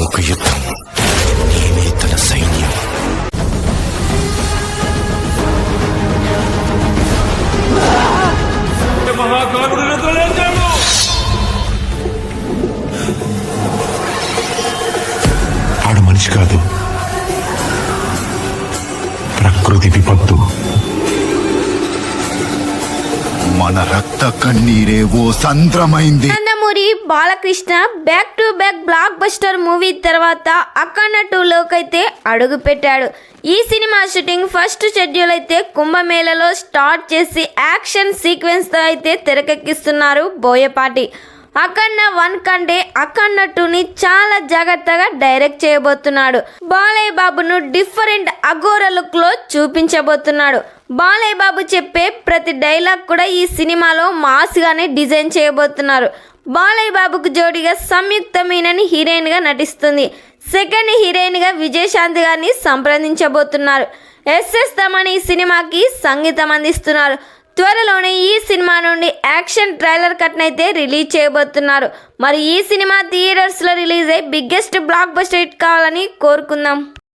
ఒక యుద్ధం, నేనే తన సైన్యం. మహాకారుడు నిద్రలేచాడు. ఆడు మనిషి కాదు, ప్రకృతి విపత్తు. మన రక్త కన్నీరే ఓ సంద్రమైంది. Nandamuri Balakrishna back to back blockbuster movie తర్వాత అఖండ 2లోకి అయితే అడుగు పెట్టాడు. ఈ సినిమా షూటింగ్ ఫస్ట్ షెడ్యూల్ అయితే కుంభమేళలో స్టార్ట్ చేసి యాక్షన్ సీక్వెన్స్ తో అయితే తెరకెక్కిస్తున్నారు బోయపాటి. అఖండ 1 కంటే అఖండ 2ని చాలా జాగ్రత్తగా డైరెక్ట్ చేయబోతున్నాడు. బాలయ్య బాబును డిఫరెంట్ అఘోర లుక్ లో చూపించబోతున్నాడు. బాలయ్య బాబు చెప్పే ప్రతి డైలాగ్ కూడా ఈ సినిమాలో మాస్ గానే డిజైన్ చేయబోతున్నారు. బాలయ్య బాబుకు జోడిగా సంయుక్త మీనన్ హీరోయిన్ గా నటిస్తుంది. సెకండ్ హీరోయిన్ గా విజయశాంతి గారిని సంప్రదించబోతున్నారు. ఎస్ఎస్ తమన్ ఈ సినిమాకి సంగీతం అందిస్తున్నారు. త్వరలోనే ఈ సినిమా నుండి యాక్షన్ ట్రైలర్ కట్ అయితే రిలీజ్ చేయబోతున్నారు. మరి ఈ సినిమా థియేటర్స్ లో రిలీజ్ అయ్యి బిగ్గెస్ట్ బ్లాక్ బస్టర్ హిట్ కావాలని కోరుకుందాం.